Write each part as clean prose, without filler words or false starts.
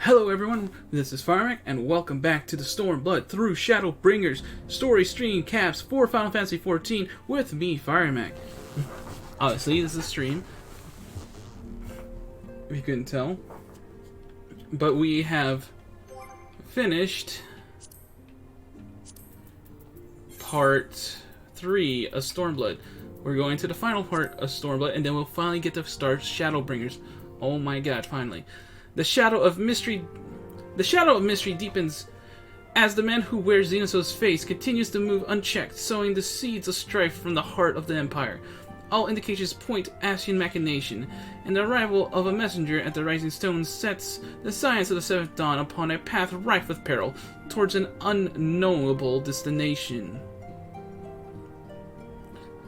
Hello everyone, this is Firemac, and welcome back to the Stormblood Through Shadowbringers story stream caps for Final Fantasy XIV with me, Firemac. Obviously, this is a stream, if you couldn't tell. But we have finished part 3 of Stormblood. We're going to the final part of Stormblood, and then we'll finally get to start Shadowbringers. Oh my god, finally. The shadow of mystery deepens as the man who wears Xenosaur's face continues to move unchecked, sowing the seeds of strife from the heart of the Empire. All indications point to Ascian machination, and the arrival of a messenger at the Rising Stone sets the Science of the Seventh Dawn upon a path rife with peril towards an unknowable destination.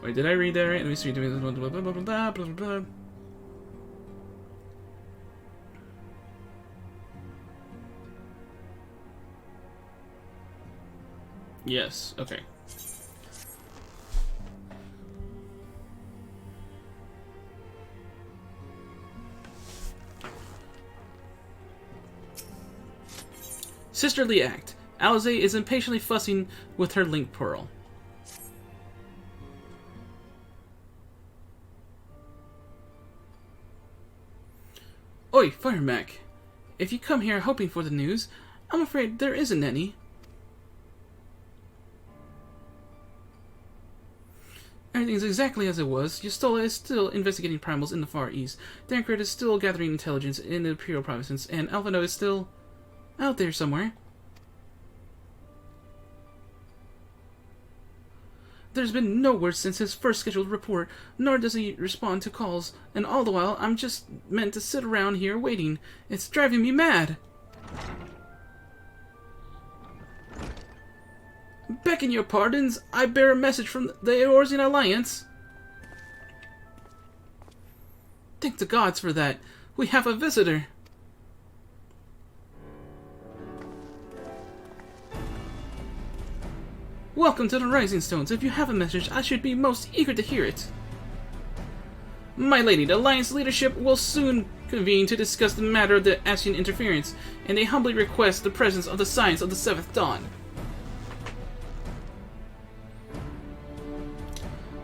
Wait, did I read that right? Let me see. Blah, blah, blah, blah, blah, blah. Yes, okay. Sisterly act. Alize is impatiently fussing with her link pearl. Oi, Firemac. If you come here hoping for the news, I'm afraid there isn't any. Everything's exactly as it was. Yustola is still investigating primals in the Far East. Dankred is still gathering intelligence in the Imperial provinces, and Alphino is still out there somewhere. There's been no word since his first scheduled report, nor does he respond to calls, and all the while I'm just meant to sit around here waiting. It's driving me mad. Begging your pardons, I bear a message from the Eorzean Alliance. Thank the gods for that. We have a visitor. Welcome to the Rising Stones. If you have a message, I should be most eager to hear it. My lady, the Alliance leadership will soon convene to discuss the matter of the Ascian interference, and they humbly request the presence of the Science of the Seventh Dawn.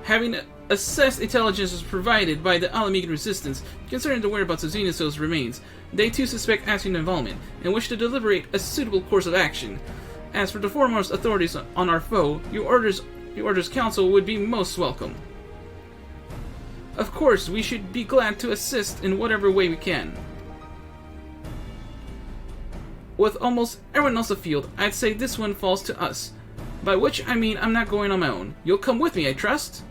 Having assessed intelligence provided by the Alamegan resistance concerning the whereabouts of Xenosaur's remains, they too suspect Ascian involvement and wish to deliberate a suitable course of action. As for the foremost authorities on our foe, your orders counsel would be most welcome. Of course, we should be glad to assist in whatever way we can. With almost everyone else afield, I'd say this one falls to us. By which I mean I'm not going on my own. You'll come with me, I trust?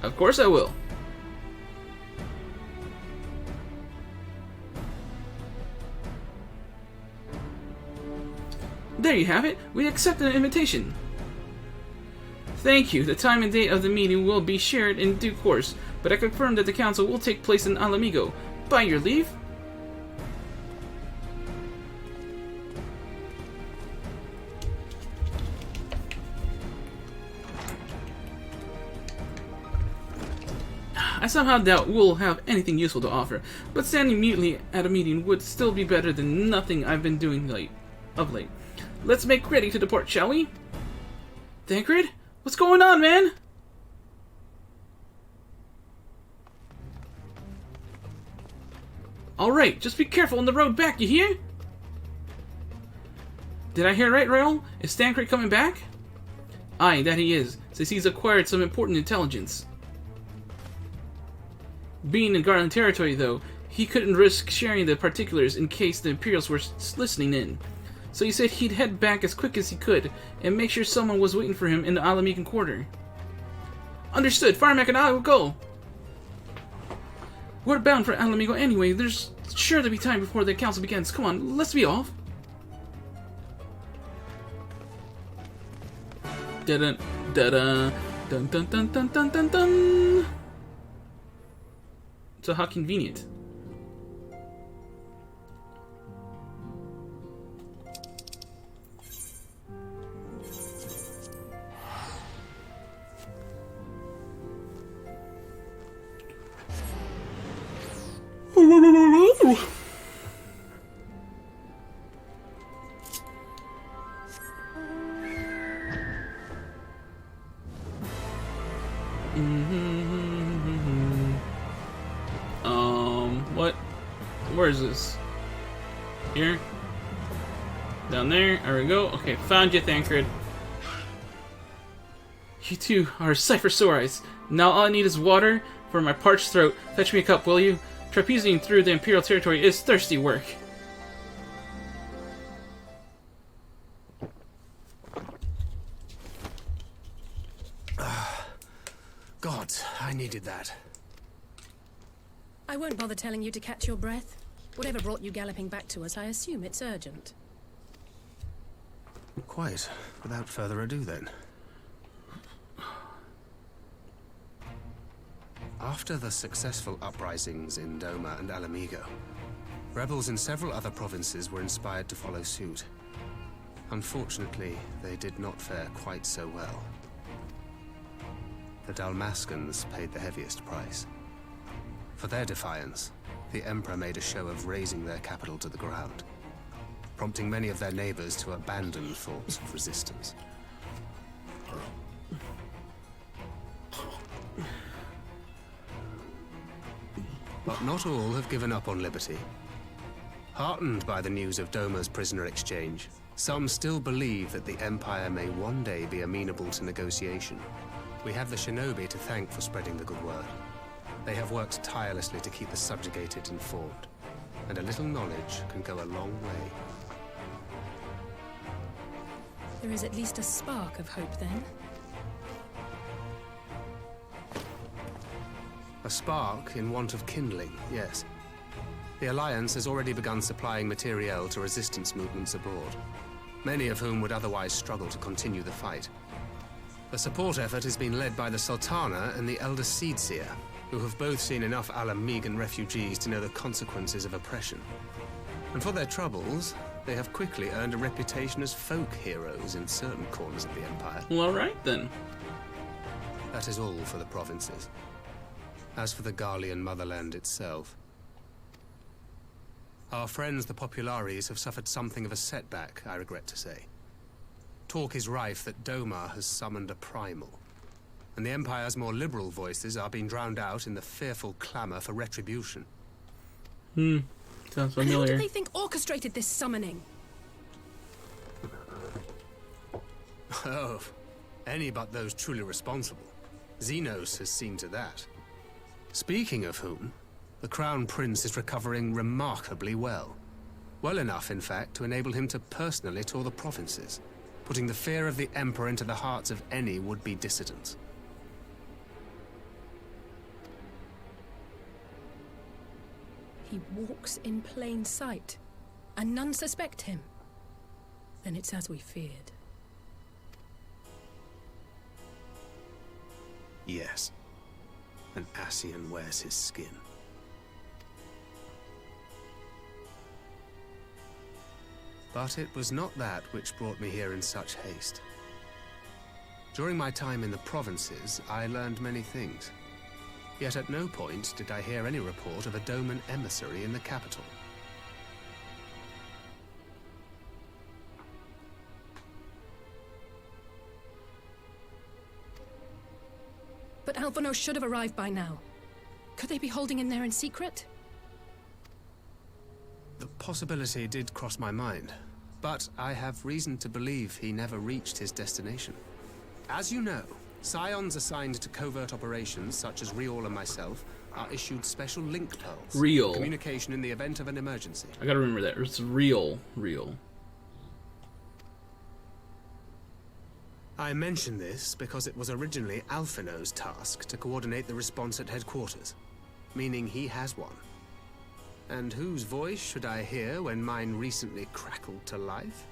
Of course I will. There you have it. We accept an invitation. Thank you. The time and date of the meeting will be shared in due course, but I confirm that the council will take place in Alamigo. By your leave. I somehow doubt we'll have anything useful to offer, but standing mutely at a meeting would still be better than nothing I've been doing of late. Let's make ready to depart, shall we? Dankred? What's going on, man? Alright, just be careful on the road back, you hear? Did I hear right, Rael? Is Dankred coming back? Aye, that he is, since he's acquired some important intelligence. Being in Garland territory, though, he couldn't risk sharing the particulars in case the Imperials were listening in. So he said he'd head back as quick as he could, and make sure someone was waiting for him in the Alamegan quarter. Understood. Firemac and I will go. We're bound for Alamigo anyway. There's sure to be time before the council begins. Come on, let's be off. Da-dun, da-dun, dun dun dun dun dun dun dun. So how convenient. What? Where is this? Here? Down there? There we go. Okay, found you, Thancred. You two are Cyphersaurites. Now all I need is water for my parched throat. Fetch me a cup, will you? Trapezing through the Imperial territory is thirsty work. God, I needed that. I won't bother telling you to catch your breath. Whatever brought you galloping back to us, I assume it's urgent. Quite. Without further ado, then. After the successful uprisings in Doma and Alamigo, rebels in several other provinces were inspired to follow suit. Unfortunately, they did not fare quite so well. The Dalmascans paid the heaviest price. For their defiance, the Emperor made a show of razing their capital to the ground, prompting many of their neighbors to abandon thoughts of resistance. But not all have given up on liberty. Heartened by the news of Doma's prisoner exchange, some still believe that the Empire may one day be amenable to negotiation. We have the shinobi to thank for spreading the good word. They have worked tirelessly to keep the subjugated informed, and a little knowledge can go a long way. There is at least a spark of hope, then. A spark in want of kindling, yes. The Alliance has already begun supplying materiel to resistance movements abroad, many of whom would otherwise struggle to continue the fight. The support effort has been led by the Sultana and the Elder Seedseer, who have both seen enough Alamigan refugees to know the consequences of oppression. And for their troubles, they have quickly earned a reputation as folk heroes in certain corners of the Empire. Well, alright then. That is all for the provinces. As for the Garlean motherland itself, our friends the Populares have suffered something of a setback, I regret to say. Talk is rife that Doma has summoned a primal, and the Empire's more liberal voices are being drowned out in the fearful clamor for retribution. Sounds And who familiar. do they think orchestrated this summoning? Oh, any but those truly responsible. Xenos has seen to that. Speaking of whom, the Crown Prince is recovering remarkably well. Well enough, in fact, to enable him to personally tour the provinces, putting the fear of the Emperor into the hearts of any would-be dissidents. He walks in plain sight, and none suspect him. Then it's as we feared. Yes. An Ascian wears his skin. But it was not that which brought me here in such haste. During my time in the provinces, I learned many things. Yet at no point did I hear any report of a Doman emissary in the capital. But Alphonse should have arrived by now. Could they be holding him there in secret? The possibility did cross my mind, but I have reason to believe he never reached his destination. As you know, Scions assigned to covert operations, such as Riol and myself, are issued special link pearls. Riol. Communication in the event of an emergency. I gotta remember that. It's real. I mention this because it was originally Alphino's task to coordinate the response at headquarters, meaning he has one. And whose voice should I hear when mine recently crackled to life?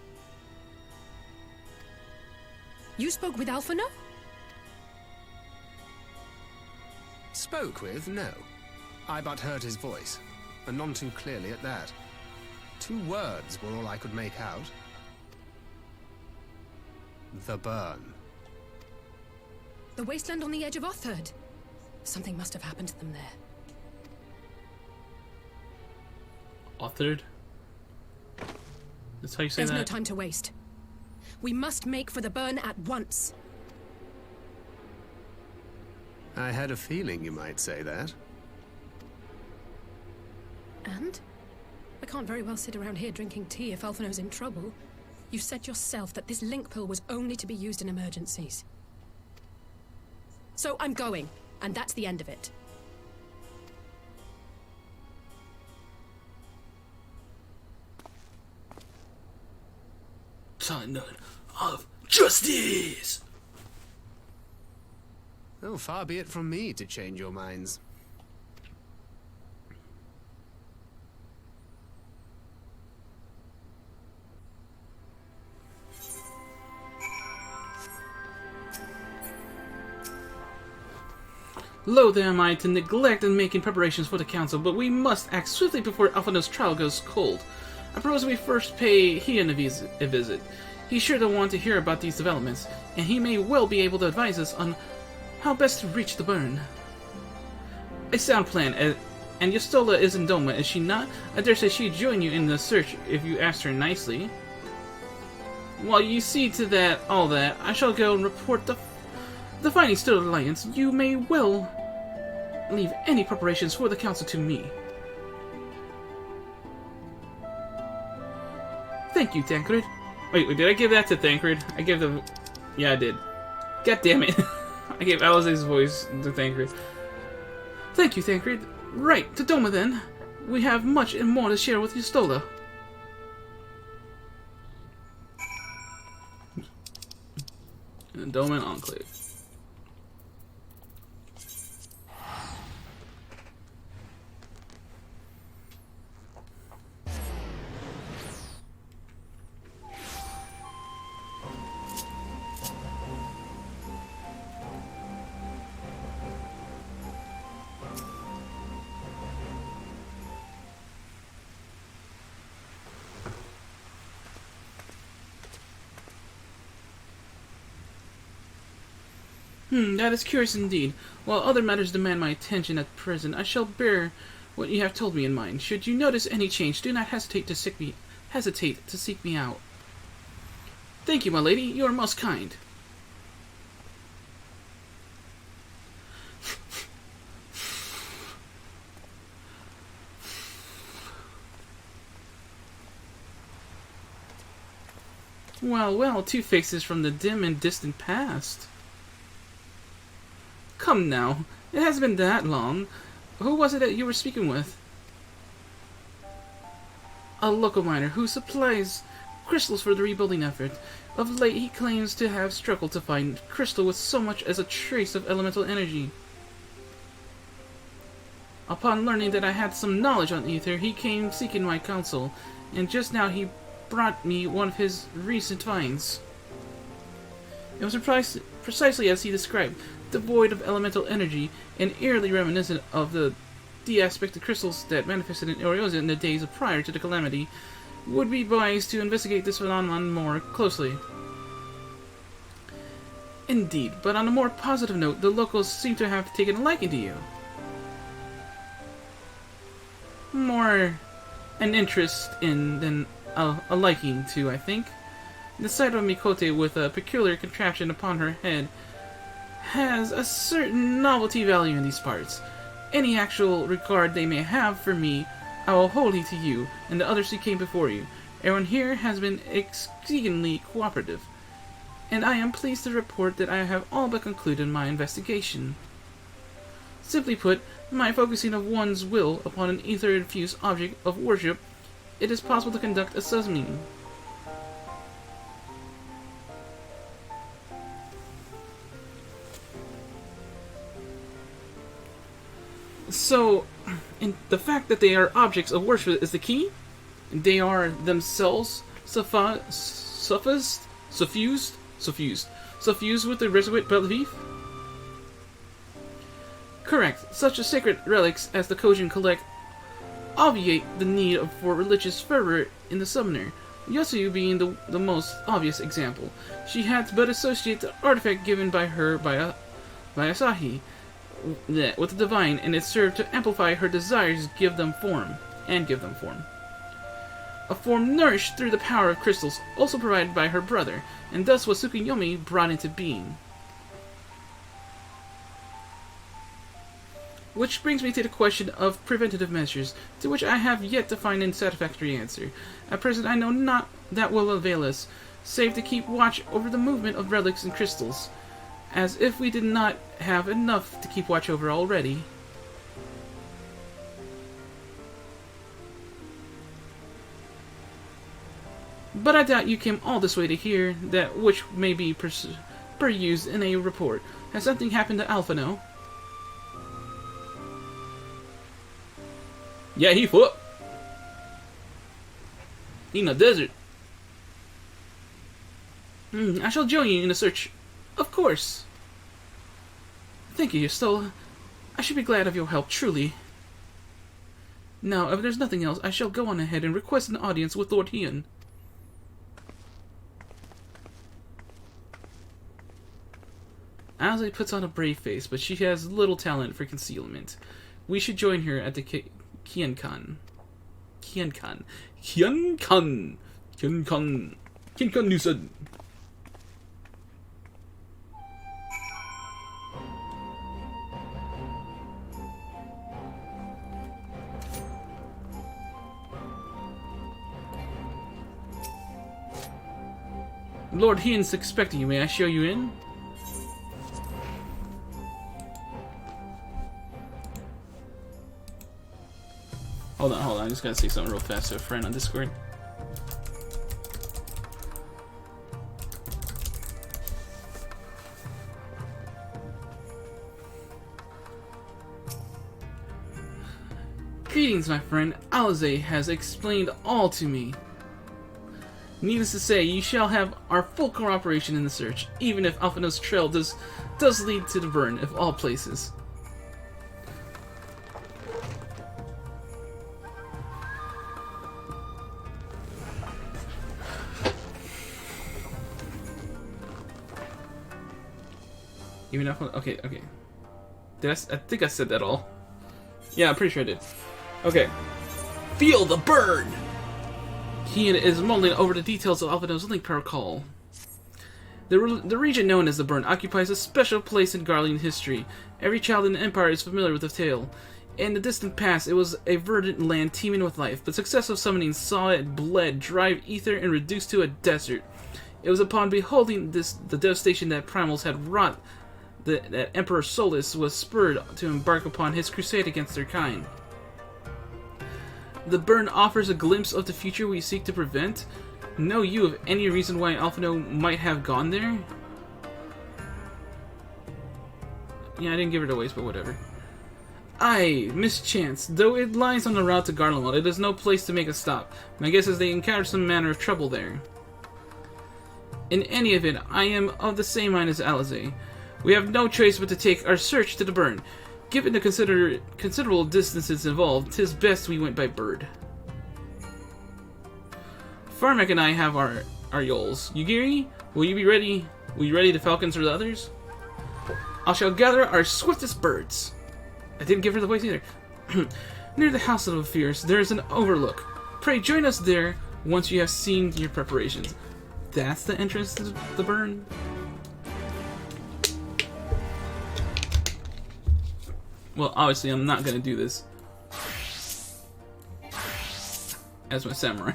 You spoke with Alphino? Spoke with, no. I but heard his voice, and none too clearly at that. 2 words were all I could make out. The burn. The wasteland on the edge of Otherd. Something must have happened to them there. Authored? That's how you say There's that? no time to waste. We must make for the burn at once. I had a feeling you might say that. And? I can't very well sit around here drinking tea if Alphino's in trouble. You said yourself that this link pill was only to be used in emergencies. So I'm going, and that's the end of it. Son of justice! Oh, far be it from me to change your minds. Loath am I to neglect in making preparations for the council, but we must act swiftly before Alphino's trial goes cold. I propose we first pay Heian a visit. He's sure to want to hear about these developments, and he may well be able to advise us on how best to reach the burn. A sound plan, and Yustola is in Doma, is she not? I dare say she'd join you in the search if you asked her nicely. While you see to all that, I shall go and report the findings to the Alliance. You may well leave any preparations for the council to me. Thank you, Tancred. Wait, did I give that to Tancred? I gave the... Yeah, I did. God damn it. I gave Alize's voice to Tancred. Thank you, Tancred. Right, to Doma then. We have much and more to share with Yustola. And Doma and Enclave. That is curious indeed. While other matters demand my attention at present, I shall bear what you have told me in mind. Should you notice any change, do not hesitate to seek me out. Thank you, my lady. You are most kind. Well, two faces from the dim and distant past. Come now, it hasn't been that long. Who was it that you were speaking with? A local miner who supplies crystals for the rebuilding effort. Of late, he claims to have struggled to find crystal with so much as a trace of elemental energy. Upon learning that I had some knowledge on Ether, he came seeking my counsel, and just now he brought me one of his recent finds. It was precisely as he described, devoid of elemental energy, and eerily reminiscent of the de-aspected crystals that manifested in Orioza in the days prior to the calamity. Would be wise to investigate this phenomenon more closely. Indeed, but on a more positive note, the locals seem to have taken a liking to you. More an interest in than a liking to, I think. The sight of Mikote with a peculiar contraption upon her head has a certain novelty value in these parts. Any actual regard they may have for me, I will wholly to you and the others who came before you. Everyone here has been exceedingly cooperative, and I am pleased to report that I have all but concluded my investigation. Simply put, by focusing of one's will upon an ether-infused object of worship, it is possible to conduct a summoning. So, the fact that they are objects of worship is the key. They are themselves suffused with the requisite belief. Correct. Such sacred relics as the Kojin collect obviate the need for religious fervor in the summoner. Yosuyu being the most obvious example. She had but associate the artifact given by her by Asahi with the divine, and it served to amplify her desires, give them form. A form nourished through the power of crystals, also provided by her brother, and thus was Tsukuyomi brought into being. Which brings me to the question of preventative measures, to which I have yet to find a satisfactory answer. At present, I know not that will avail us, save to keep watch over the movement of relics and crystals, as if we did not have enough to keep watch over already. But I doubt you came all this way to hear that which may be perused in a report. Has something happened to Alphino? Yeah, he foot. He in the desert. I shall join you in the search. Of course. Thank you, Stola. I should be glad of your help, truly. Now, if there's nothing else, I shall go on ahead and request an audience with Lord Hian. Alice puts on a brave face, but she has little talent for concealment. We should join her at the Kian-Kan. Kian-Kan. Kian-Kan. Kian-Kan. Kian-Kan, you said. Lord Hian's expecting you. May I show you in? Hold on, I just gotta say something real fast to a friend on Discord. Greetings, my friend. Alize has explained all to me. Needless to say, you shall have our full cooperation in the search, even if Alphino's trail does lead to the burn, of all places. Even if okay. I think I said that all. Yeah, I'm pretty sure I did. Okay. Feel the burn! He is mumbling over the details of Alphino's link protocol. The region known as the Burn occupies a special place in Garlean history. Every child in the Empire is familiar with the tale. In the distant past, it was a verdant land teeming with life, but successive summoning saw it bled, drive ether, and reduced to a desert. It was upon beholding the devastation that Primals had wrought that Emperor Solus was spurred to embark upon his crusade against their kind. The burn offers a glimpse of the future we seek to prevent. Know you of any reason why Alphino might have gone there? Yeah, I didn't give it away, but whatever. Aye, mischance. Though it lies on the route to Garlemald, it is no place to make a stop. My guess is they encountered some manner of trouble there. In any event, I am of the same mind as Alize. We have no choice but to take our search to the burn. Given the considerable distances involved, 'tis best we went by bird. Firemac and I have our yoles. Yugiri, will you be ready? Will you ready the falcons or the others? I shall gather our swiftest birds. I didn't give her the voice either. Near the House of Fears, there is an overlook. Pray join us there once you have seen your preparations. That's the entrance to the burn? Well, obviously I'm not gonna do this as my samurai.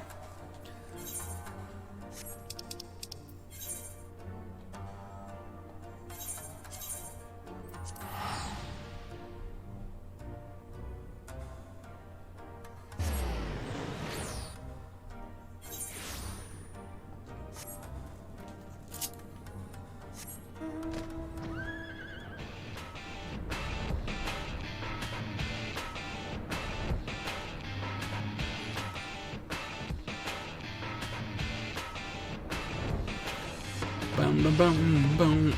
Bum, bum, bum.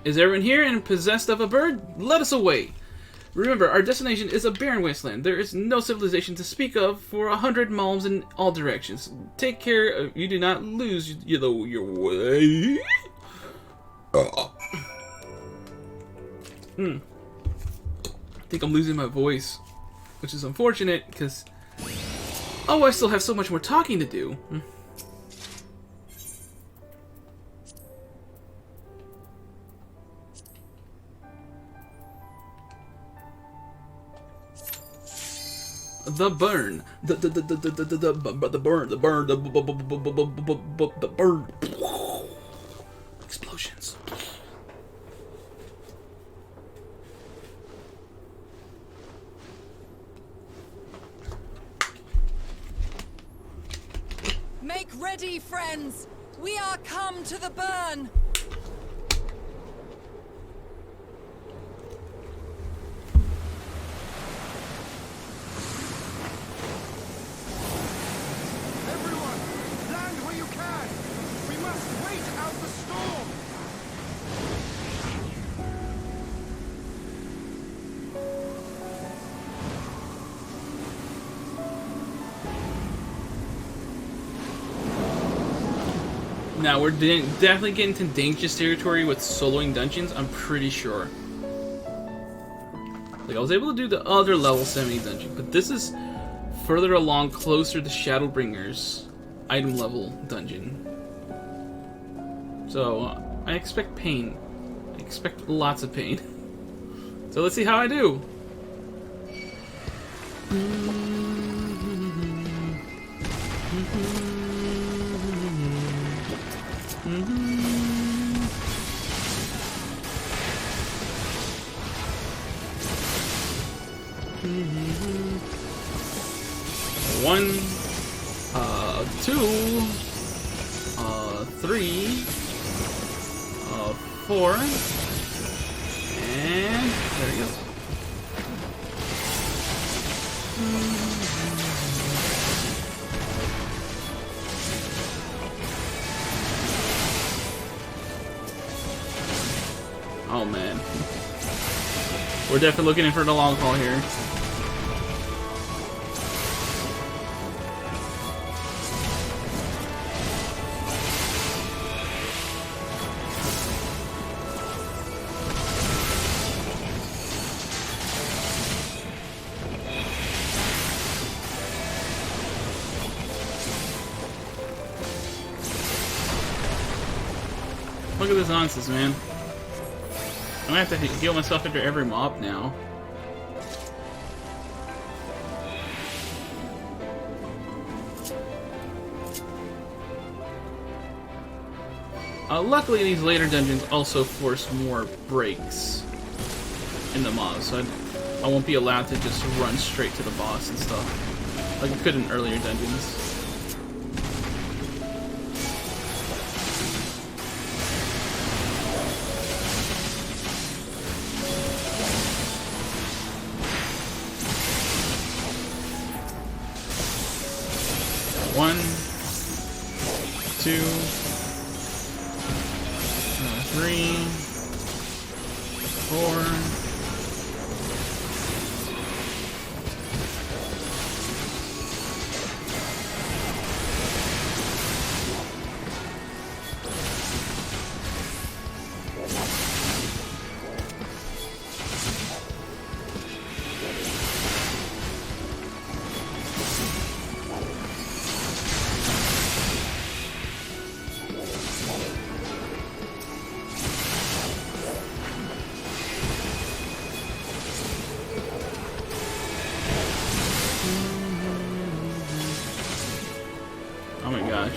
Is everyone here and possessed of a bird? Let us away! Remember, our destination is a barren wasteland. There is no civilization to speak of for 100 malms in all directions. Take care you do not lose your way. I think I'm losing my voice, which is unfortunate because I still have so much more talking to do. the burn. The burn. Explosions. Make ready, friends! We are come to the burn! Everyone, land where you can! We must wait out the storm! Now, we're definitely getting to dangerous territory with soloing dungeons, I'm pretty sure. Like, I was able to do the other level 70 dungeon, but this is further along, closer to Shadowbringer's item level dungeon. So, I expect pain. I expect lots of pain. So let's see how I do. One, 2, 3, 4, and there he goes. Oh man, we're definitely looking in for the long haul here. Look at this nonsense, man. I'm gonna have to heal myself after every mob now. Luckily, these later dungeons also force more breaks in the mobs, so I won't be allowed to just run straight to the boss and stuff, like I could in earlier dungeons. One, 2, 3, 4. Oh my gosh.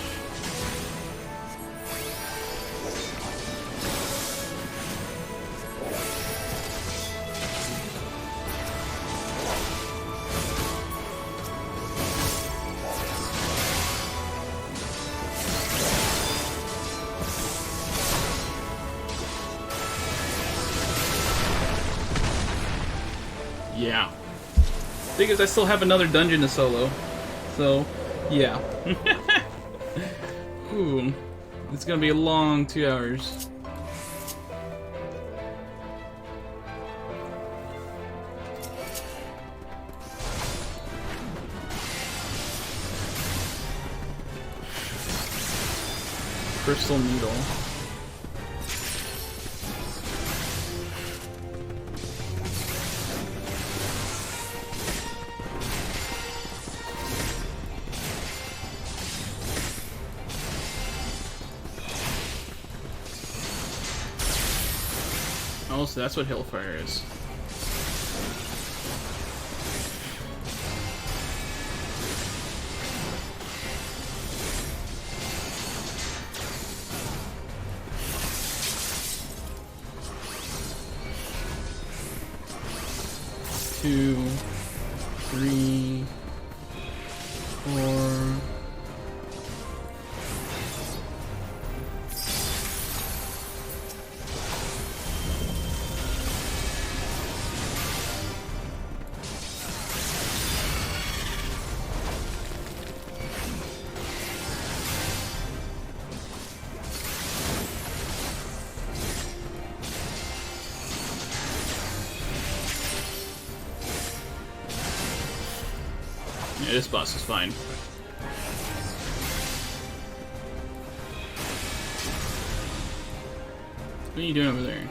Yeah. Thing is, I still have another dungeon to solo. So, yeah. Ooh, it's gonna be a long 2 hours. Crystal needle. Oh, so that's what Hellfire is. 2, 3, 4. Yeah, this boss is fine. What are you doing over there?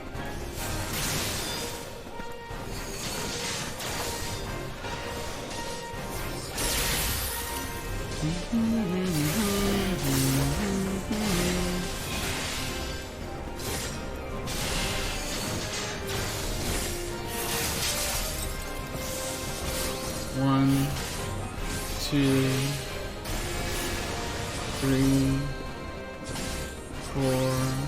One, 2, 3, 4.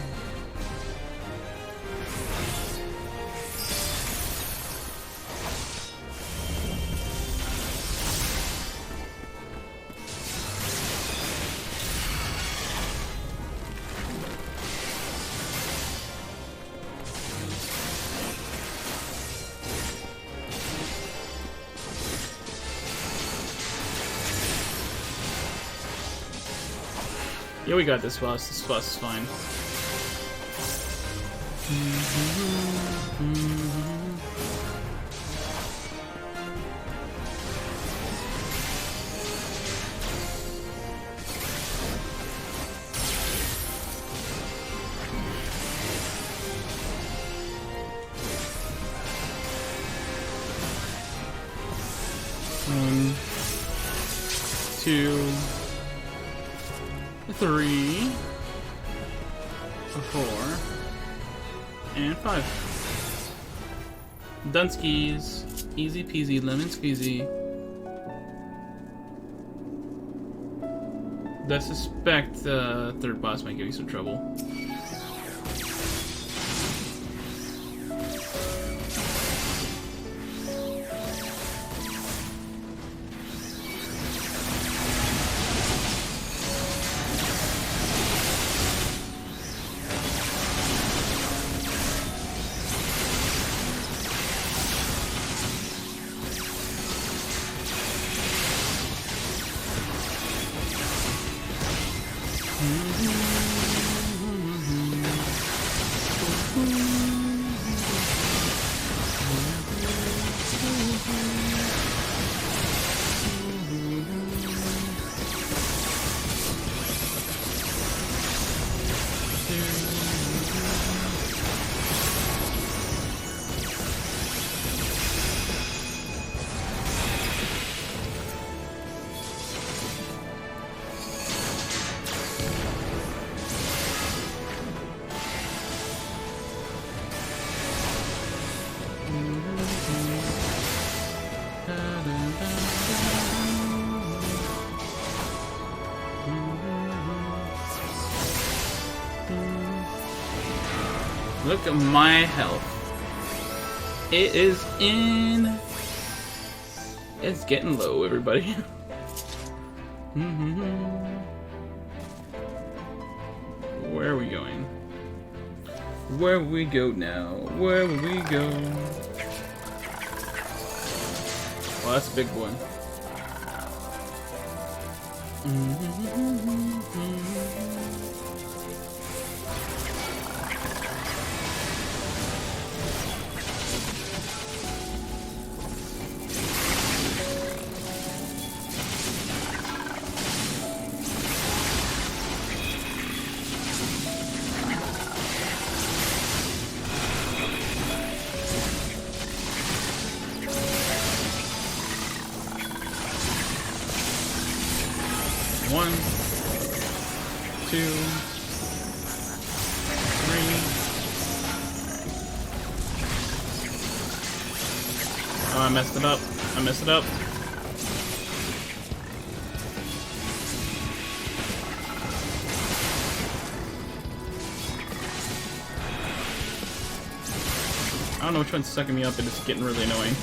Yeah, we got this boss. This boss is fine. One, 2, 3, 4, and 5. Dunskies. Easy peasy, lemon squeezy. I suspect the third boss might give you some trouble. Look at my health. It is in... It's getting low, everybody. Where are we going? Where will we go now? Where will we go? Oh, that's a big one. One, 2, 3. Oh, I messed it up. I messed it up. I don't know which one's sucking me up, but it's getting really annoying.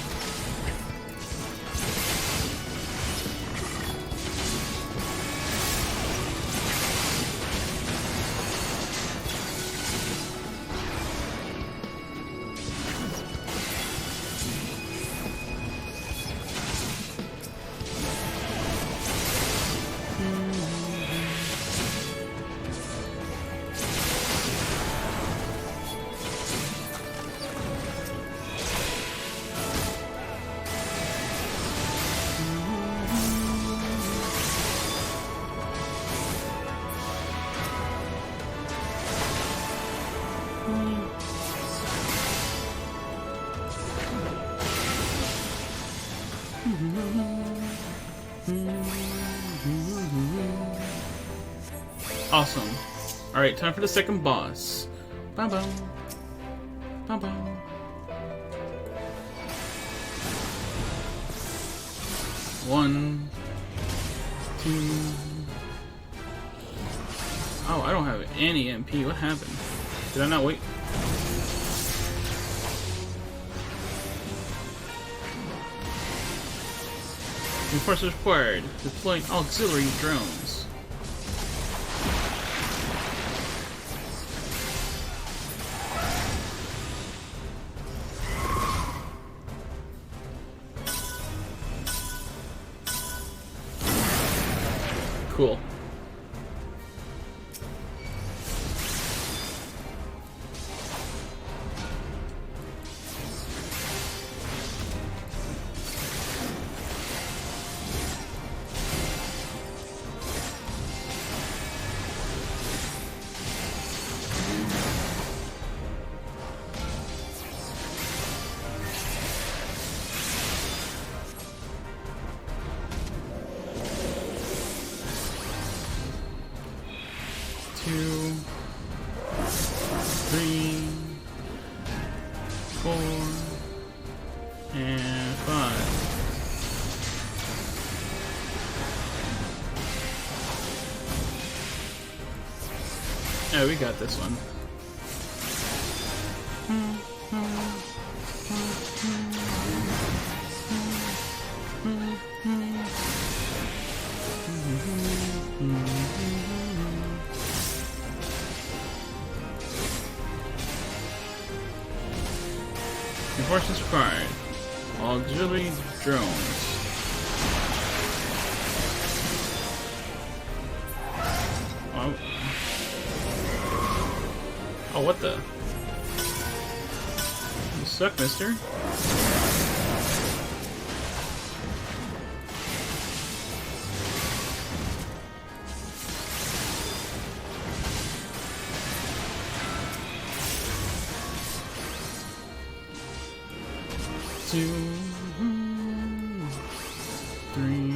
Awesome. Alright, time for the second boss. Bum bum. Bum bum. One, two. Oh, I don't have any MP. What happened? Did I not wait? Reinforcements required. Deploying auxiliary drones. Cool. Two, three, 4, and 5. Oh, we got this one. Reinforcements required. Auxiliary drones. Oh. Oh, what the? You suck, mister. Two, 3.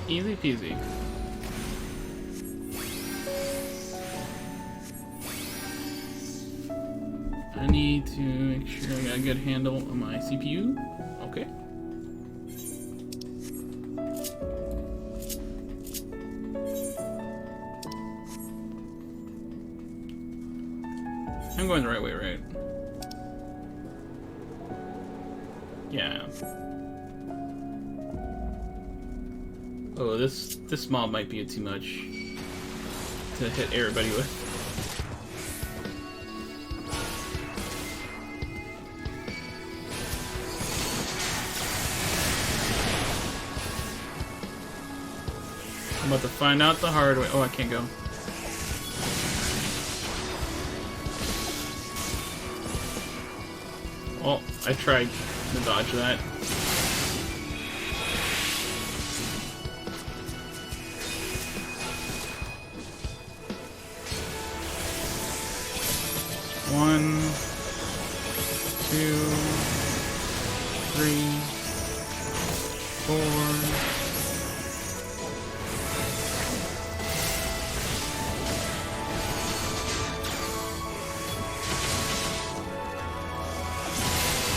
Easy peasy. I need to make sure I got a good handle on my CPU. Okay. I'm going the right way, right? Yeah. Oh, this mob might be too much to hit everybody with. I'm about to find out the hard way. Oh, I can't go. Well, I tried to dodge that. One, 2, 3, 4.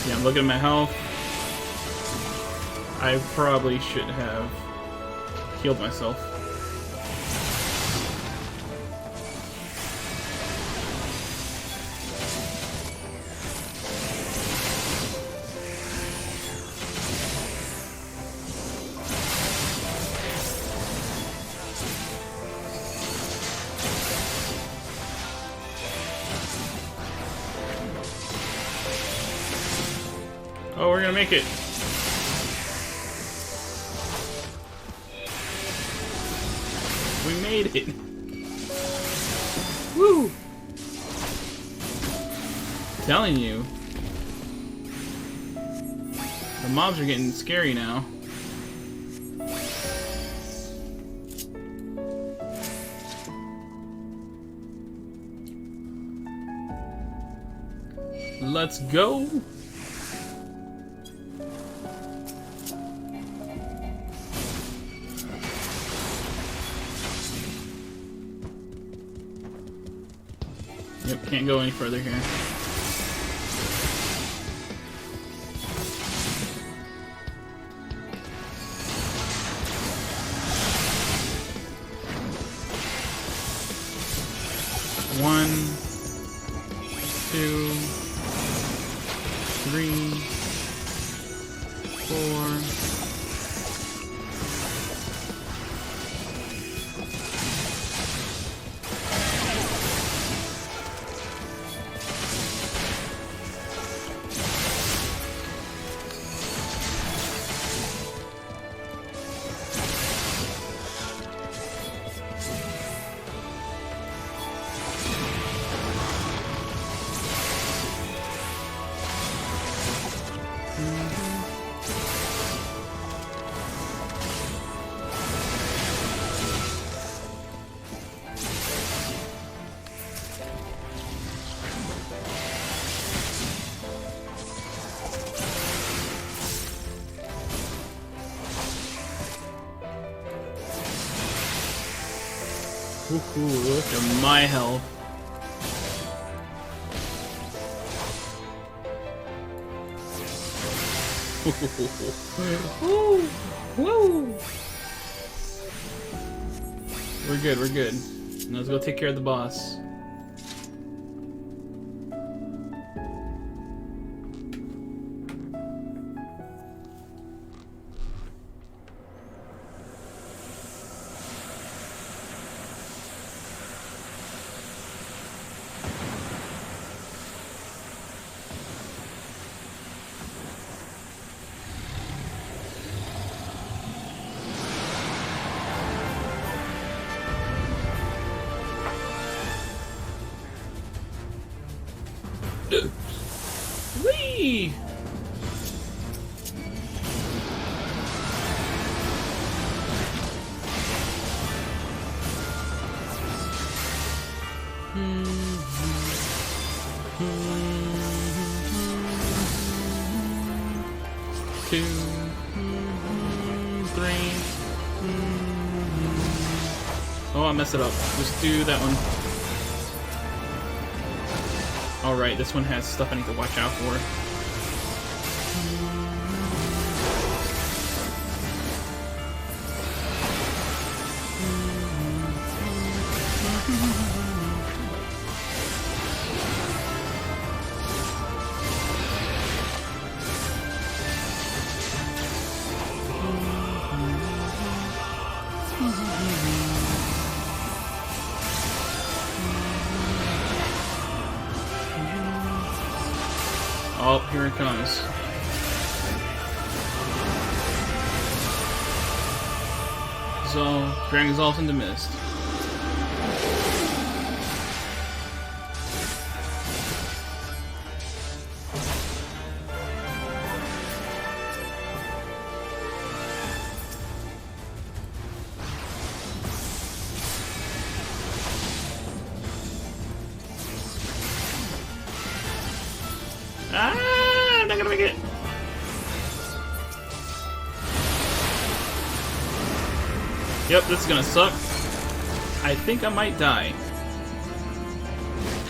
Yeah, I'm looking at my health. I probably should have healed myself. Oh, we're gonna make it. We made it. Woo! Telling you. The mobs are getting scary now. Let's go. Yep, can't go any further here. One, two, 3, 4. Ooh, look at my health. Woo! Woo! We're good, we're good. Now let's go take care of the boss. Whee! Two, three. Oh, I messed it up. Just do that one. Alright, this one has stuff I need to watch out for. Oh, here it comes. So, Dragon's off into mist. Ah, I'm not gonna make it. Yep, this is gonna suck. I think I might die.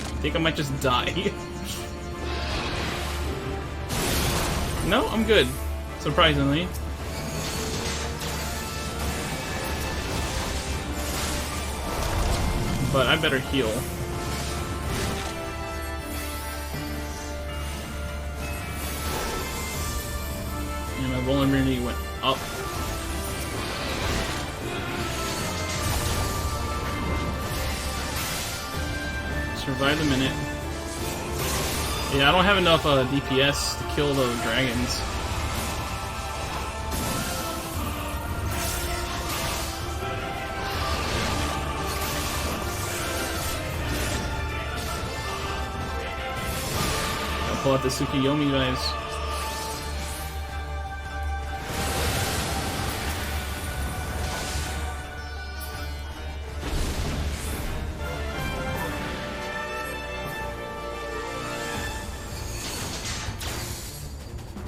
I think I might just die. No, I'm good. Surprisingly. But I better heal. And my vulnerability went up. Survive the minute. Yeah, I don't have enough DPS to kill those dragons. I'll pull out the Tsukuyomi guys.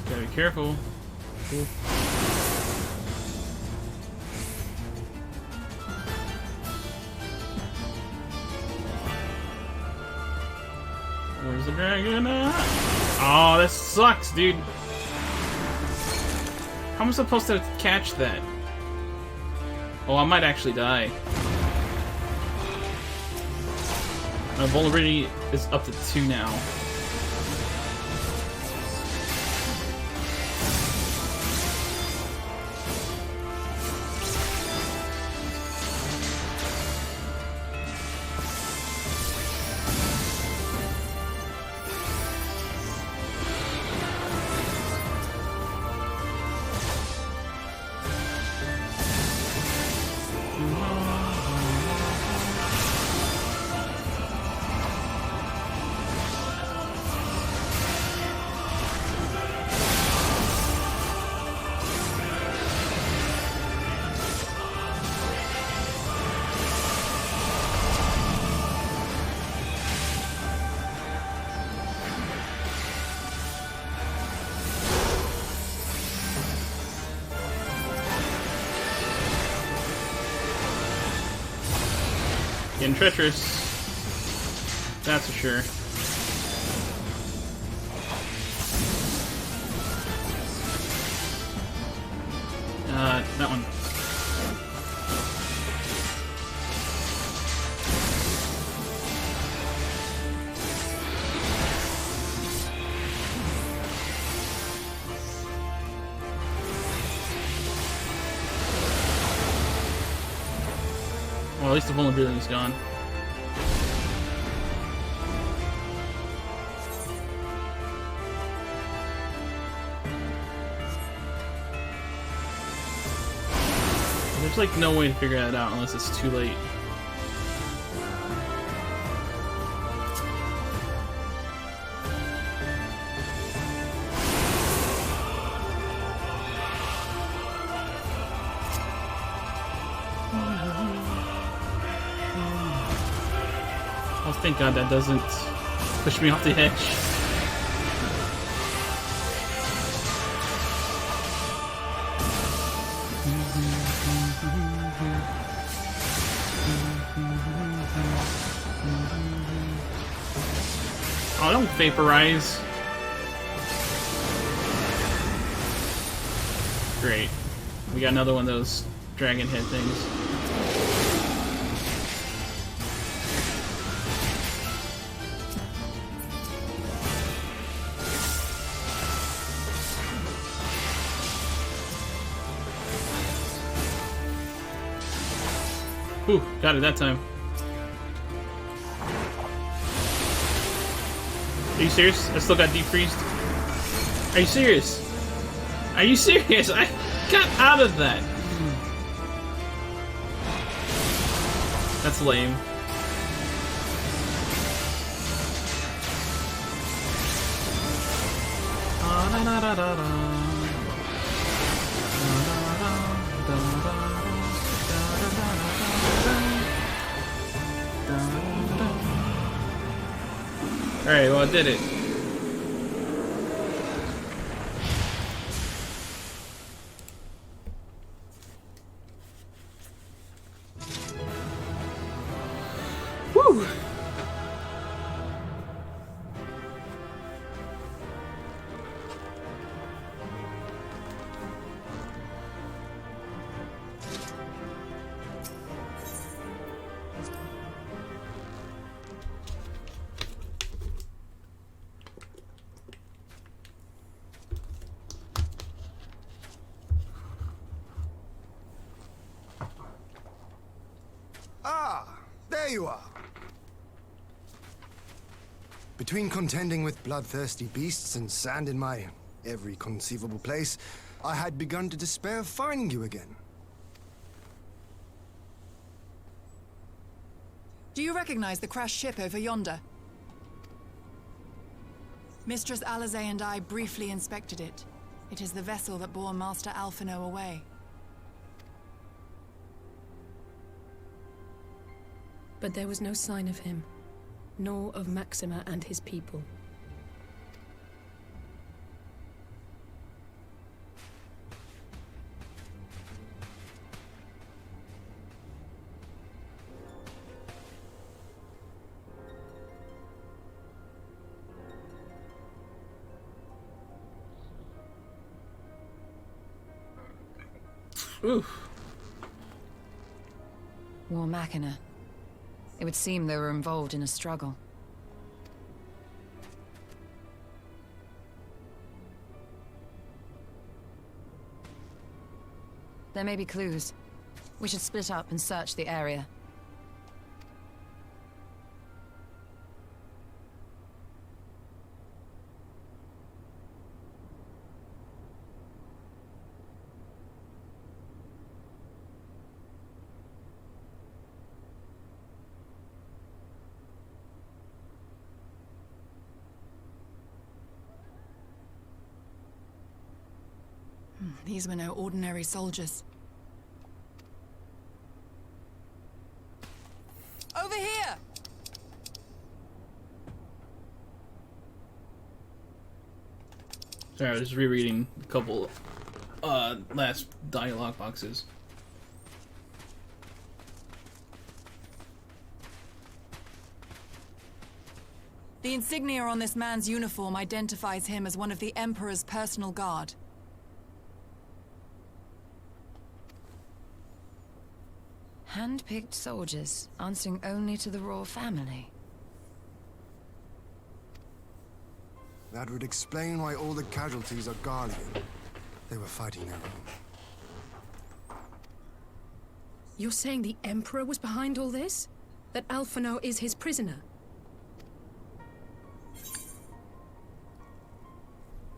Gotta be careful. Cool. Where's the dragon at? Oh, that sucks, dude. How am I supposed to catch that? Oh, I might actually die. My vulnerability is up to 2 now. Getting treacherous. That's for sure. That one. Well, at least the vulnerability is gone. There's like no way to figure that out unless it's too late. Oh, thank God that doesn't push me off the edge. Oh, don't vaporize. Great. We got another one of those dragon head things. Whew, got it that time. Are you serious? I still got defreezed. Are you serious? Are you serious? I got out of that. That's lame. Alright, well I did it. Woo! Ah, there you are. Between contending with bloodthirsty beasts and sand in my every conceivable place, I had begun to despair of finding you again. Do you recognize the crashed ship over yonder? Mistress Alizé and I briefly inspected it. It is the vessel that bore Master Alphino away. But there was no sign of him, nor of Maxima and his people. Oof. War Machina. It would seem they were involved in a struggle. There may be clues. We should split up and search the area. These were no ordinary soldiers. Over here! Sorry, I was just rereading a couple last dialogue boxes. The insignia on this man's uniform identifies him as one of the Emperor's personal guard. Hand-picked soldiers, answering only to the royal family. That would explain why all the casualties are Garlean. They were fighting their own. You're saying the Emperor was behind all this? That Alphino is his prisoner?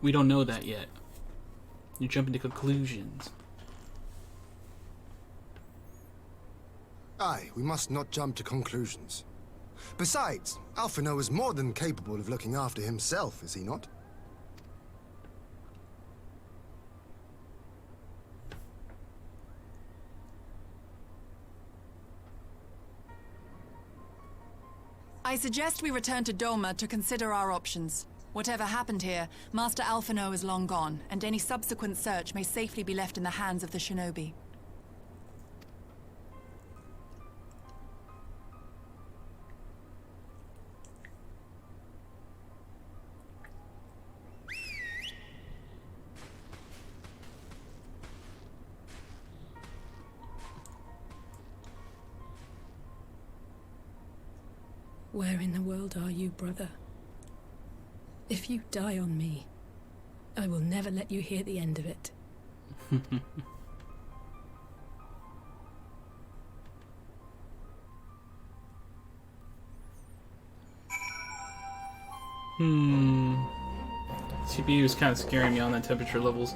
We don't know that yet. You're jumping to conclusions. Aye, we must not jump to conclusions. Besides, Alphino is more than capable of looking after himself, is he not? I suggest we return to Doma to consider our options. Whatever happened here, Master Alphino is long gone, and any subsequent search may safely be left in the hands of the shinobi. Where in the world are you, brother? If you die on me, I will never let you hear the end of it. CPU is kind of scaring me on the temperature levels.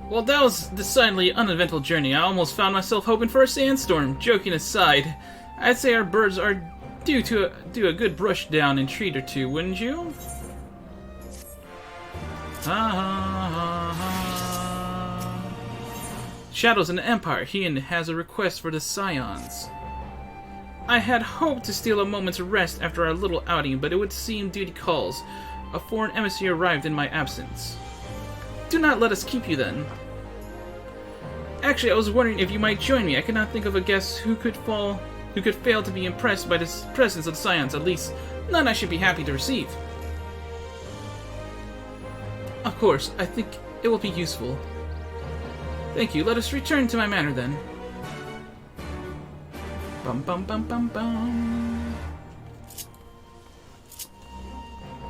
Well, that was a decidedly uneventful journey. I almost found myself hoping for a sandstorm. Joking aside, I'd say our birds are due to do a good brush down and treat or two, wouldn't you? Shadow's in the Empire. He has a request for the Scions. I had hoped to steal a moment's rest after our little outing, but it would seem duty calls. A foreign emissary arrived in my absence. Do not let us keep you then. Actually, I was wondering if you might join me. I cannot think of a guest who could fail to be impressed by the presence of the Scions. At least, none I should be happy to receive. Of course, I think it will be useful. Thank you. Let us return to my manor then. Bum bum bum bum bum.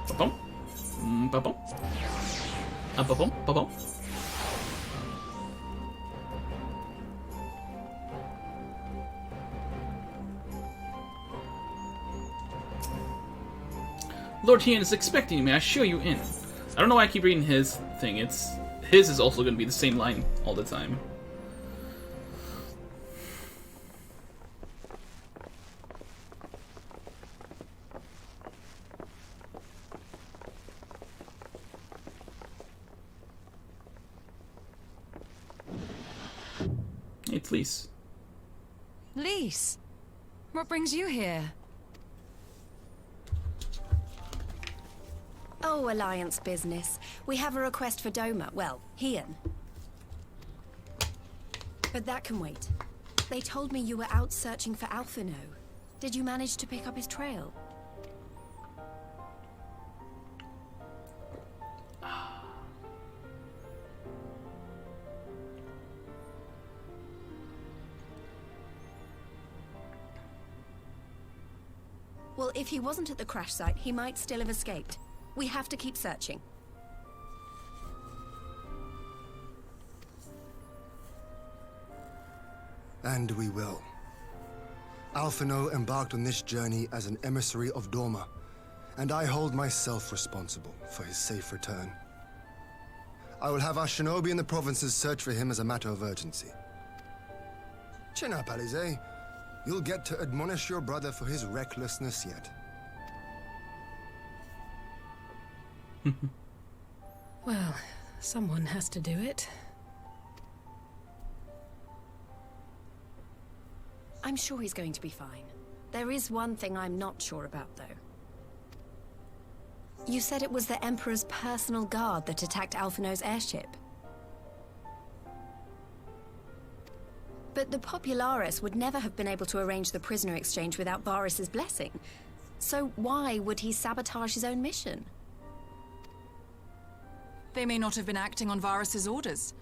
Bum bum. Bum bum. Ba-bum, ba-bum. Lord Hien is expecting me. I show you in. I don't know why I keep reading his thing. His is also going to be the same line all the time. It's Lise. Lise, what brings you here? Oh, Alliance business. We have a request for Doma. Well, Hien. But that can wait. They told me you were out searching for Alphino. Did you manage to pick up his trail? Well, if he wasn't at the crash site, he might still have escaped. We have to keep searching. And we will. Alphino embarked on this journey as an emissary of Doma, and I hold myself responsible for his safe return. I will have our shinobi in the provinces search for him as a matter of urgency. Chin up, Alize. You'll get to admonish your brother for his recklessness yet. Well, someone has to do it. I'm sure he's going to be fine. There is one thing I'm not sure about, though. You said it was the Emperor's personal guard that attacked Alphino's airship. But the Popularis would never have been able to arrange the prisoner exchange without Varys' blessing. So why would he sabotage his own mission? They may not have been acting on Varys' orders.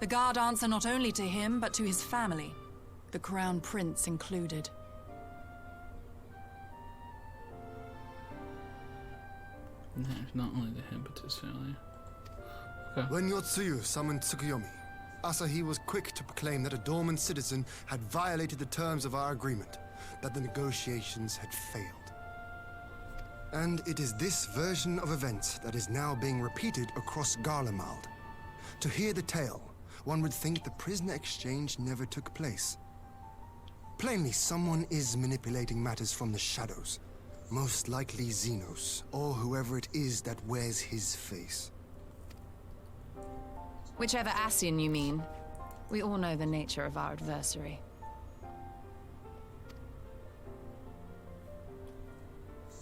The guard answer not only to him, but to his family. The Crown Prince included. No, not only to him, but to his family. Okay. When Yotsuyu summoned Tsukuyomi, Asahi was quick to proclaim that a dormant citizen had violated the terms of our agreement, that the negotiations had failed. And it is this version of events that is now being repeated across Garlemald. To hear the tale, one would think the prisoner exchange never took place. Plainly, someone is manipulating matters from the shadows. Most likely Xenos, or whoever it is that wears his face. Whichever Ascian you mean. We all know the nature of our adversary.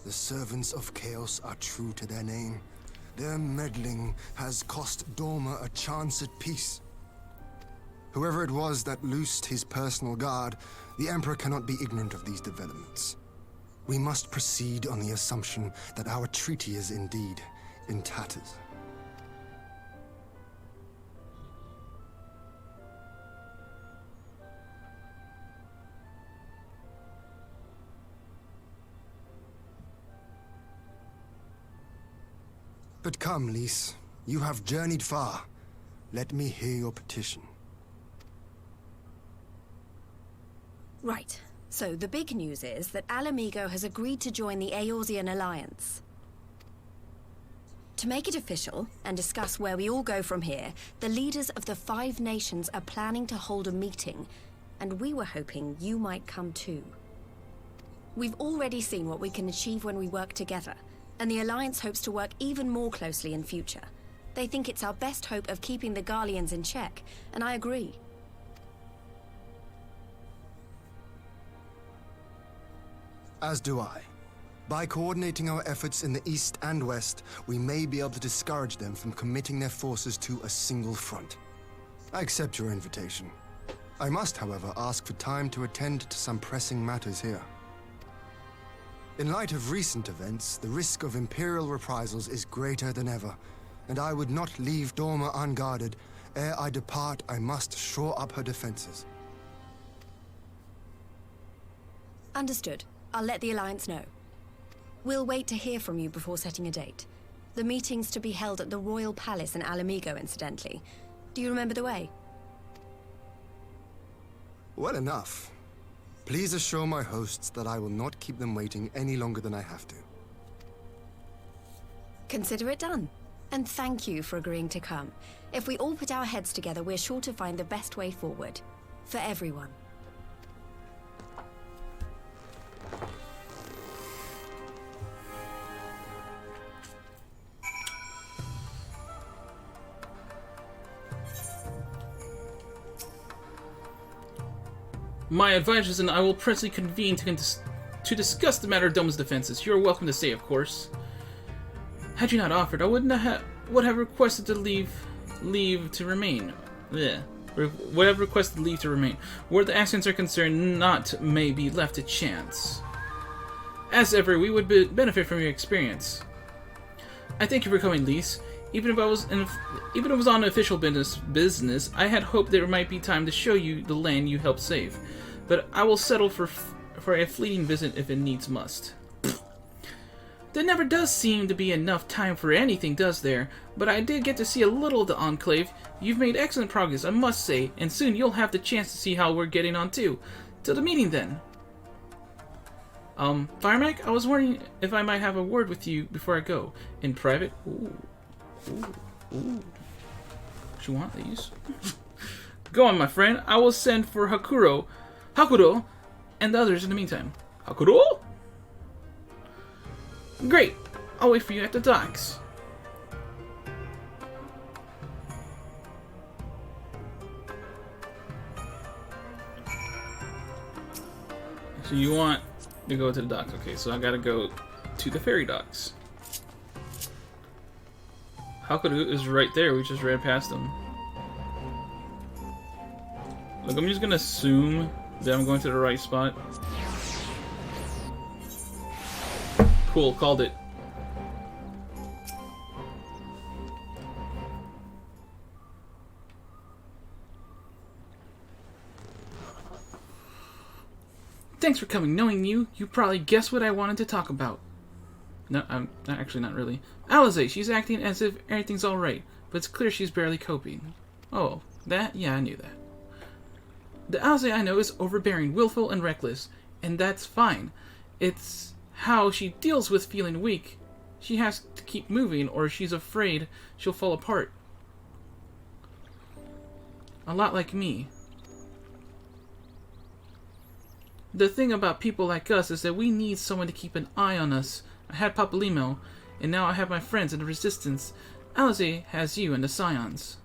The servants of chaos are true to their name. Their meddling has cost Doma a chance at peace. Whoever it was that loosed his personal guard, the Emperor cannot be ignorant of these developments. We must proceed on the assumption that our treaty is indeed in tatters. But come, Lise. You have journeyed far. Let me hear your petition. Right. So the big news is that Alamigo has agreed to join the Eorzean Alliance. To make it official, and discuss where we all go from here, the leaders of the 5 nations are planning to hold a meeting, and we were hoping you might come too. We've already seen what we can achieve when we work together, and the Alliance hopes to work even more closely in future. They think it's our best hope of keeping the Garleans in check, and I agree. As do I. By coordinating our efforts in the east and west, we may be able to discourage them from committing their forces to a single front. I accept your invitation. I must, however, ask for time to attend to some pressing matters here. In light of recent events, the risk of Imperial reprisals is greater than ever, and I would not leave Doma unguarded. Ere I depart, I must shore up her defenses. Understood. I'll let the Alliance know. We'll wait to hear from you before setting a date. The meeting's to be held at the Royal Palace in Alamigo, incidentally. Do you remember the way? Well enough. Please assure my hosts that I will not keep them waiting any longer than I have to. Consider it done. And thank you for agreeing to come. If we all put our heads together, we're sure to find the best way forward. For everyone. My advisors and I will presently convene to discuss the matter of Doma's defenses. You are welcome to stay, of course. Had you not offered, I would have requested to leave to remain. Yeah, would have requested leave to remain. Where the accidents are concerned, not may be left to chance. As ever, we would benefit from your experience. I thank you for coming, Lise. Even if it was on official business, I had hoped there might be time to show you the land you helped save. But I will settle for a fleeting visit if it needs must. There never does seem to be enough time for anything, does there? But I did get to see a little of the Enclave. You've made excellent progress, I must say, and soon you'll have the chance to see how we're getting on too. Till the meeting then. Firemac, I was wondering if I might have a word with you before I go. In private? Ooh. Ooh. You want these? Go on, my friend. I will send for Hakuro, and the others in the meantime. Hakuro? Great. I'll wait for you at the docks. So you want to go to the docks. Okay, so I gotta go to the ferry docks. Hakuru is right there. We just ran past him. Look, I'm just gonna assume that I'm going to the right spot. Cool, called it. Thanks for coming. Knowing you probably guessed what I wanted to talk about. No, I'm actually not really. Alize, she's acting as if everything's alright, but it's clear she's barely coping. Oh, that? Yeah, I knew that. The Alize I know is overbearing, willful, and reckless, and that's fine. It's how she deals with feeling weak. She has to keep moving, or she's afraid she'll fall apart. A lot like me. The thing about people like us is that we need someone to keep an eye on us. I had Papalymo, and now I have my friends in the Resistance. Alize has you and the Scions.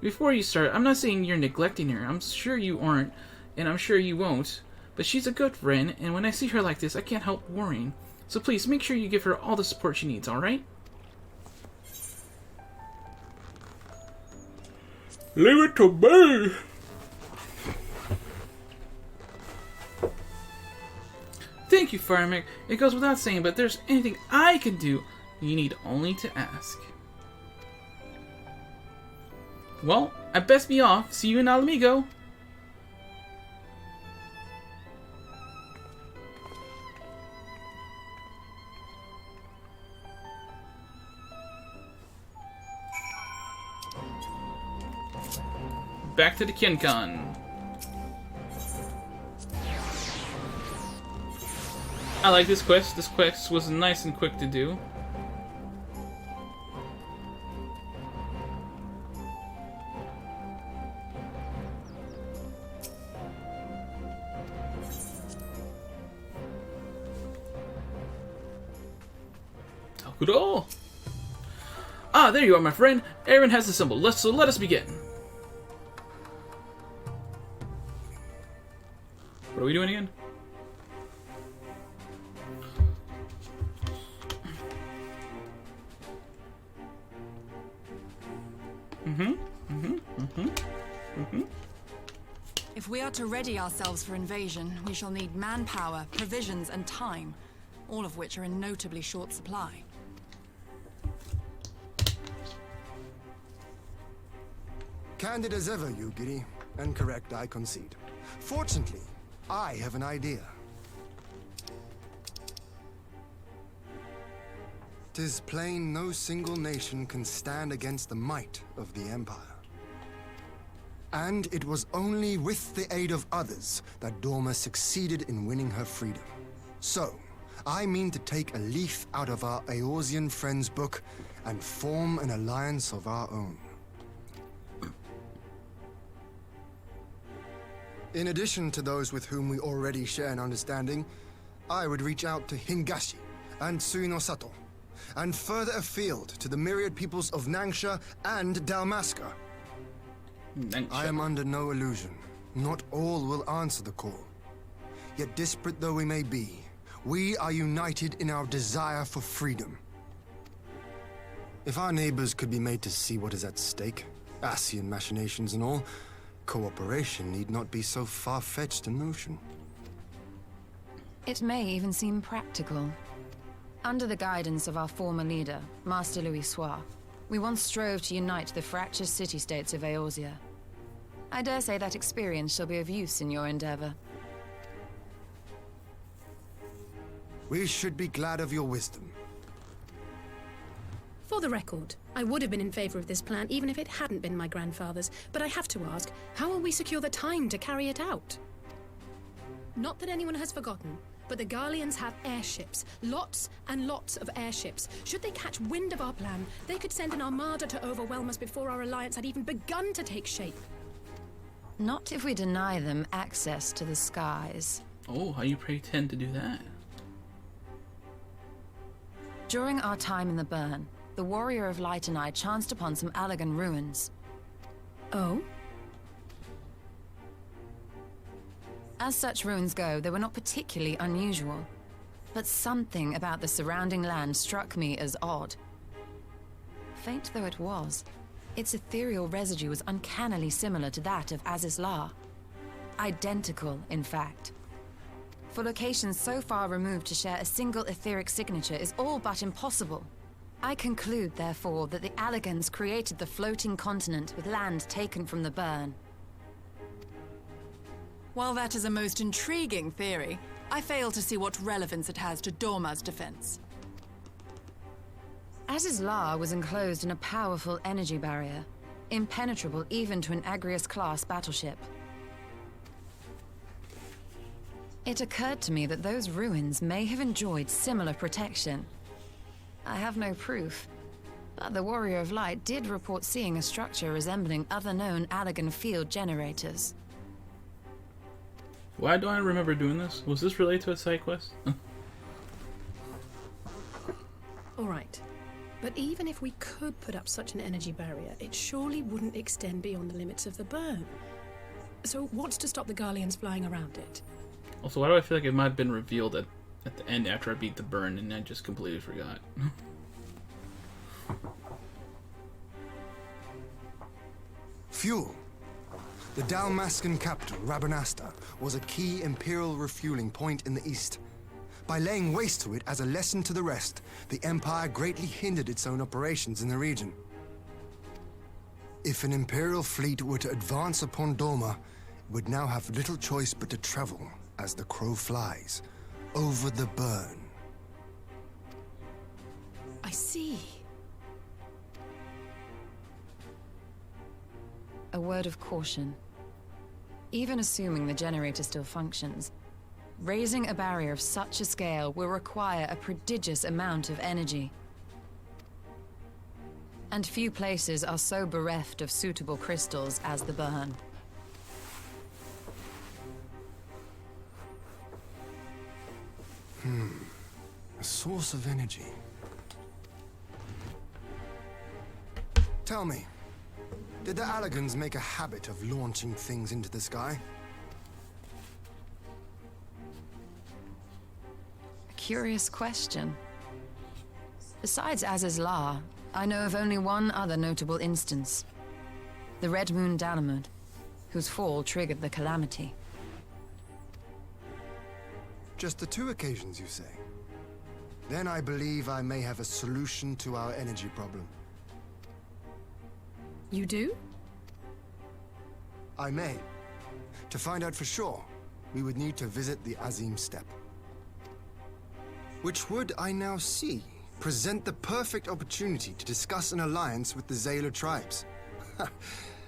Before you start, I'm not saying you're neglecting her. I'm sure you aren't, and I'm sure you won't. But she's a good friend, and when I see her like this, I can't help worrying. So please, make sure you give her all the support she needs, alright? Leave it to me! Thank you, Firemac. It goes without saying, but if there's anything I can do, you need only to ask. Well, I best be off. See you in Alamigo. Back to the Kincon. I like this quest. This quest was nice and quick to do. Takudo! Ah, there you are, my friend. Aaron has assembled. So let us begin. What are we doing again? If we are to ready ourselves for invasion, we shall need manpower, provisions, and time, all of which are in notably short supply. Candid as ever, you giddy. And correct, I concede. Fortunately, I have an idea. 'Tis plain no single nation can stand against the might of the Empire. And it was only with the aid of others that Doma succeeded in winning her freedom. So, I mean to take a leaf out of our Eorzean friends' book and form an alliance of our own. In addition to those with whom we already share an understanding, I would reach out to Hingashi and Suinosato, and further afield to the myriad peoples of Nangsha and Dalmasca. I am under no illusion. Not all will answer the call. Yet disparate though we may be, we are united in our desire for freedom. If our neighbors could be made to see what is at stake, Ascian machinations and all, cooperation need not be so far-fetched a notion. It may even seem practical. Under the guidance of our former leader, Master Louis Soir, we once strove to unite the fractious city-states of Eorzea. I dare say that experience shall be of use in your endeavor. We should be glad of your wisdom. For the record, I would have been in favor of this plan even if it hadn't been my grandfather's, but I have to ask, how will we secure the time to carry it out? Not that anyone has forgotten, but the Garleans have airships. Lots and lots of airships. Should they catch wind of our plan, they could send an armada to overwhelm us before our alliance had even begun to take shape. Not if we deny them access to the skies. Oh, how you pretend to do that? During our time in the Burn, the Warrior of Light and I chanced upon some Allagan ruins. Oh? As such ruins go, they were not particularly unusual. But something about the surrounding land struck me as odd. Faint though it was, its ethereal residue was uncannily similar to that of Azizlar. Identical, in fact. For locations so far removed to share a single etheric signature is all but impossible. I conclude, therefore, that the Allagans created the floating continent with land taken from the Burn. While that is a most intriguing theory, I fail to see what relevance it has to Dorma's defense. Azizlar was enclosed in a powerful energy barrier, impenetrable even to an Agrius-class battleship. It occurred to me that those ruins may have enjoyed similar protection. I have no proof, but the Warrior of Light did report seeing a structure resembling other known Allagan field generators. Why do I remember doing this? Was this related to a side quest? Alright. But even if we could put up such an energy barrier, it surely wouldn't extend beyond the limits of the Burn. So what's to stop the Garleans flying around it? Also, why do I feel like it might have been revealed at the end after I beat the Burn and I just completely forgot? Fuel. The Dalmascan capital, Rabanasta, was a key Imperial refueling point in the east. By laying waste to it as a lesson to the rest, the Empire greatly hindered its own operations in the region. If an Imperial fleet were to advance upon Doma, it would now have little choice but to travel, as the crow flies, over the Burn. I see. A word of caution. Even assuming the generator still functions, raising a barrier of such a scale will require a prodigious amount of energy. And few places are so bereft of suitable crystals as the Burn. A source of energy. Tell me, did the Allagans make a habit of launching things into the sky? A curious question. Besides Azizlar, I know of only one other notable instance. The Red Moon Dalamud, whose fall triggered the calamity. Just the 2 occasions, you say? Then I believe I may have a solution to our energy problem. You do? I may. To find out for sure, we would need to visit the Azim Steppe. Which would, I now see, present the perfect opportunity to discuss an alliance with the Zayla tribes.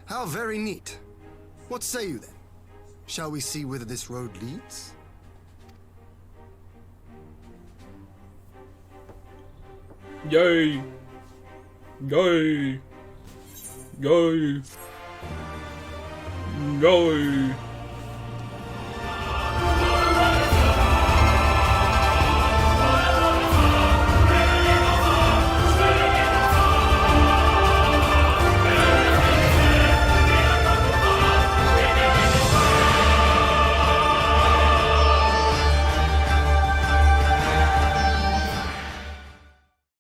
How very neat. What say you then? Shall we see whither this road leads? Yay! Yay! Yay! Yay!